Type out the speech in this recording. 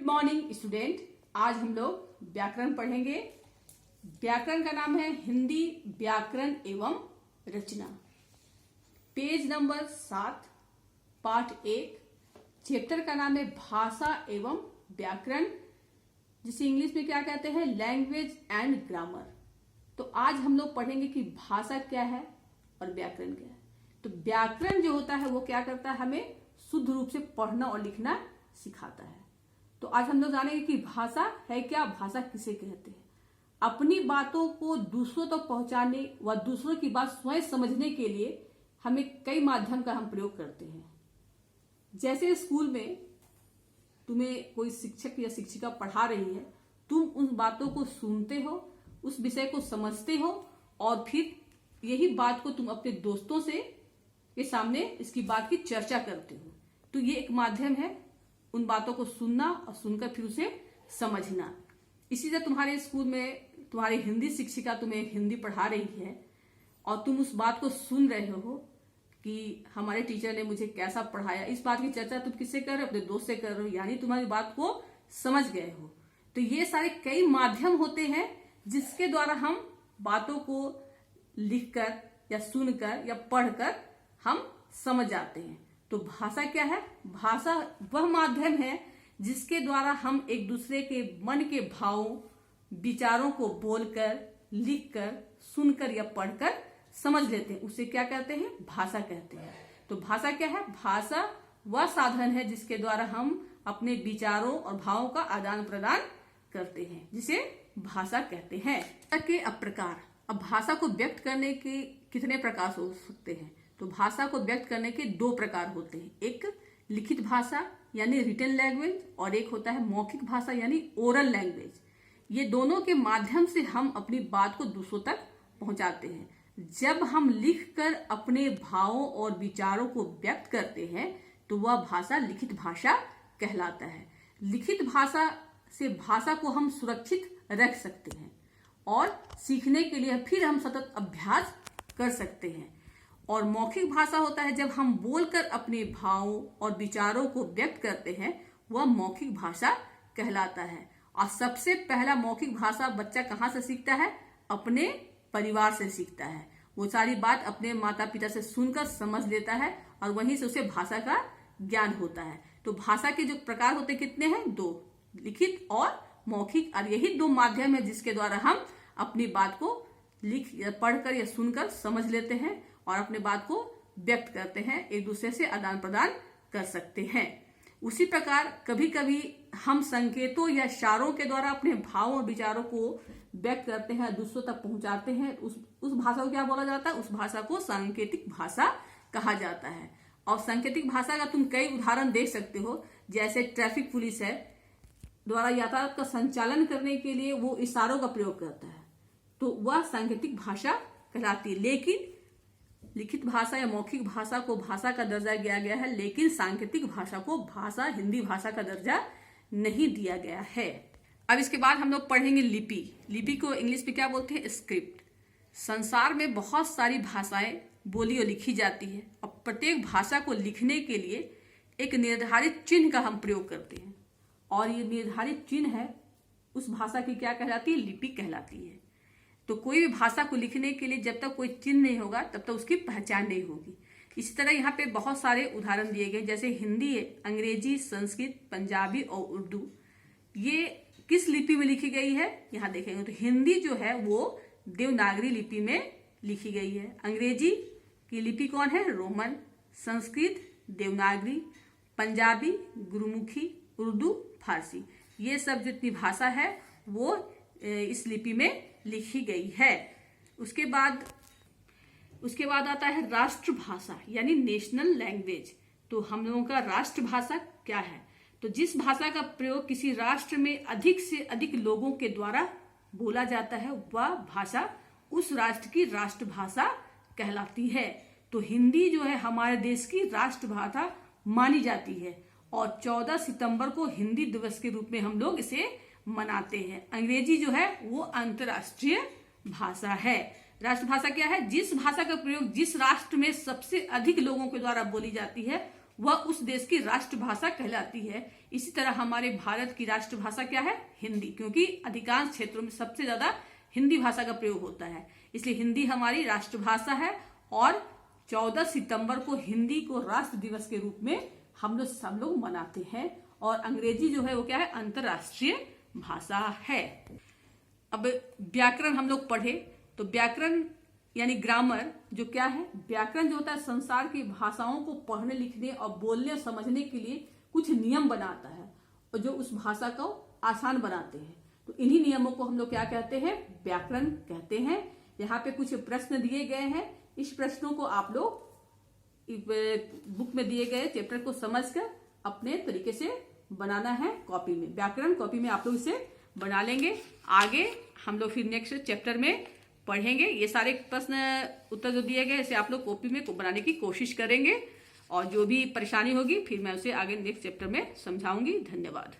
Morning student. आज हम लोग व्याकरण पढ़ेंगे। व्याकरण का नाम है हिंदी व्याकरण एवं रचना। पेज नंबर 7, पाठ 1। चैप्टर का नाम है भाषा एवं व्याकरण, जिसे इंग्लिश में क्या कहते हैं, लैंग्वेज एंड ग्रामर। तो आज हम लोग पढ़ेंगे कि भाषा क्या है और व्याकरण क्या है। तो व्याकरण जो होता है वो क्या करता है, हमें शुद्ध रूप से पढ़ना और लिखना सिखाता है। तो आज हम लोग जानेंगे कि भाषा है क्या, भाषा किसे कहते हैं। अपनी बातों को दूसरों तक पहुंचाने व दूसरों की बात स्वयं समझने के लिए हमें कई माध्यम का हम प्रयोग करते हैं। जैसे स्कूल में तुम्हें कोई शिक्षक या शिक्षिका पढ़ा रही है, तुम उन बातों को सुनते हो, उस विषय को समझते हो और फिर यही बात को तुम अपने दोस्तों से के सामने इसकी बात की चर्चा करते हो। तो ये एक माध्यम है उन बातों को सुनना और सुनकर फिर उसे समझना। इसी तरह तुम्हारे स्कूल में तुम्हारी हिंदी शिक्षिका तुम्हें हिंदी पढ़ा रही है और तुम उस बात को सुन रहे हो कि हमारे टीचर ने मुझे कैसा पढ़ाया। इस बात की चर्चा तुम किससे कर रहे हो, अपने दोस्त से कर रहे हो, यानी तुम्हारी बात को समझ गए हो। तो ये सारे कई माध्यम होते हैं जिसके द्वारा हम बातों को लिखकर या सुनकर या पढ़कर हम समझ जाते हैं। तो भाषा क्या है? भाषा वह माध्यम है जिसके द्वारा हम एक दूसरे के मन के भावों विचारों को बोलकर, लिखकर, सुनकर या पढ़कर समझ लेते हैं। उसे क्या कहते हैं? भाषा कहते हैं। तो भाषा क्या है? भाषा वह साधन है जिसके द्वारा हम अपने विचारों और भावों का आदान प्रदान करते हैं, जिसे भाषा कहते हैं। के प्रकार, अब भाषा को व्यक्त करने के कितने प्रकार हो सकते हैं? तो भाषा को व्यक्त करने के 2 प्रकार होते हैं। एक लिखित भाषा यानी रिटन लैंग्वेज और एक होता है मौखिक भाषा यानी ओरल लैंग्वेज। ये दोनों के माध्यम से हम अपनी बात को दूसरों तक पहुंचाते हैं। जब हम लिखकर अपने भावों और विचारों को व्यक्त करते हैं तो वह भाषा लिखित भाषा कहलाता है। लिखित भाषा से भाषा को हम सुरक्षित रख सकते हैं और सीखने के लिए फिर हम सतत अभ्यास कर सकते हैं। और मौखिक भाषा होता है जब हम बोलकर अपने भावों और विचारों को व्यक्त करते हैं, वह मौखिक भाषा कहलाता है। और सबसे पहला मौखिक भाषा बच्चा कहाँ से सीखता है? अपने परिवार से सीखता है। वो सारी बात अपने माता पिता से सुनकर समझ लेता है और वहीं से उसे भाषा का ज्ञान होता है। तो भाषा के जो प्रकार होते कितने हैं? 2, लिखित और मौखिक। और यही 2 माध्यम है जिसके द्वारा हम अपनी बात को लिख या पढ़कर या सुनकर समझ लेते हैं और अपने बात को व्यक्त करते हैं, एक दूसरे से आदान प्रदान कर सकते हैं। उसी प्रकार कभी कभी हम संकेतों या इशारों के द्वारा अपने भावों और विचारों को व्यक्त करते हैं, दूसरों तक पहुंचाते हैं। उस भाषा को क्या बोला जाता है? उस भाषा को सांकेतिक भाषा कहा जाता है। और सांकेतिक भाषा का तुम कई उदाहरण देख सकते हो। जैसे ट्रैफिक पुलिस है द्वारा यातायात का संचालन करने के लिए वो इशारों का प्रयोग करता है, तो वह सांकेतिक भाषा कहलाती है। लेकिन लिखित भाषा या मौखिक भाषा को भाषा का दर्जा दिया गया है, लेकिन सांकेतिक भाषा को भाषा हिंदी भाषा का दर्जा नहीं दिया गया है। अब इसके बाद हम लोग पढ़ेंगे लिपि। लिपि को इंग्लिश में क्या बोलते हैं? स्क्रिप्ट। संसार में बहुत सारी भाषाएं बोली और लिखी जाती है और प्रत्येक भाषा को लिखने के लिए एक निर्धारित चिन्ह का हम प्रयोग करते हैं और ये निर्धारित चिन्ह है उस भाषा की क्या कहलाती है? लिपि कहलाती है। तो कोई भी भाषा को लिखने के लिए जब तक कोई चिन्ह नहीं होगा तब तक उसकी पहचान नहीं होगी। इसी तरह यहाँ पे बहुत सारे उदाहरण दिए गए, जैसे हिंदी है, अंग्रेजी, संस्कृत, पंजाबी और उर्दू। ये किस लिपि में लिखी गई है यहाँ देखेंगे। तो हिंदी जो है वो देवनागरी लिपि में लिखी गई है। अंग्रेजी की लिपि कौन है? रोमन। संस्कृत देवनागरी, पंजाबी गुरुमुखी, उर्दू फारसी। ये सब जितनी भाषा है वो इस लिपि में लिखी गई है। उसके बाद आता है राष्ट्रभाषा यानी नेशनल लैंग्वेज। तो हम लोगों का राष्ट्रभाषा क्या है? तो जिस भाषा का प्रयोग किसी राष्ट्र में अधिक से अधिक लोगों के द्वारा बोला जाता है वह भाषा उस राष्ट्र की राष्ट्रभाषा कहलाती है। तो हिंदी जो है हमारे देश की राष्ट्रभाषा मानी जाती है और 14 सितंबर को हिंदी दिवस के रूप में हम लोग इसे मनाते हैं। अंग्रेजी जो है वो अंतर्राष्ट्रीय भाषा है। राष्ट्रभाषा क्या है? जिस भाषा का प्रयोग जिस राष्ट्र में सबसे अधिक लोगों के द्वारा बोली जाती है वह उस देश की राष्ट्रभाषा कहलाती है। इसी तरह हमारे भारत की राष्ट्रभाषा क्या है? हिंदी, क्योंकि अधिकांश क्षेत्रों में सबसे ज्यादा हिंदी भाषा का प्रयोग होता है, इसलिए हिंदी हमारी राष्ट्रभाषा है। और 14 सितंबर को हिंदी को राष्ट्र दिवस के रूप में हम लोग मनाते हैं। और अंग्रेजी जो है वो क्या है? अंतरराष्ट्रीय भाषा है। अब व्याकरण हम लोग पढ़े तो व्याकरण यानी ग्रामर जो क्या है? व्याकरण जो होता है संसार की भाषाओं को पढ़ने लिखने और बोलने और समझने के लिए कुछ नियम बनाता है और जो उस भाषा को आसान बनाते हैं। तो इन्हीं नियमों को हम लोग क्या कहते हैं? व्याकरण कहते हैं। यहाँ पे कुछ प्रश्न दिए गए हैं, इस प्रश्नों को आप लोग बुक में दिए गए चैप्टर को समझकर अपने तरीके से बनाना है कॉपी में। व्याकरण कॉपी में आप लोग इसे बना लेंगे। आगे हम लोग फिर नेक्स्ट चैप्टर में पढ़ेंगे। ये सारे प्रश्न उत्तर जो दिए गए इसे आप लोग कॉपी में बनाने की कोशिश करेंगे और जो भी परेशानी होगी फिर मैं उसे आगे नेक्स्ट चैप्टर में समझाऊंगी। धन्यवाद।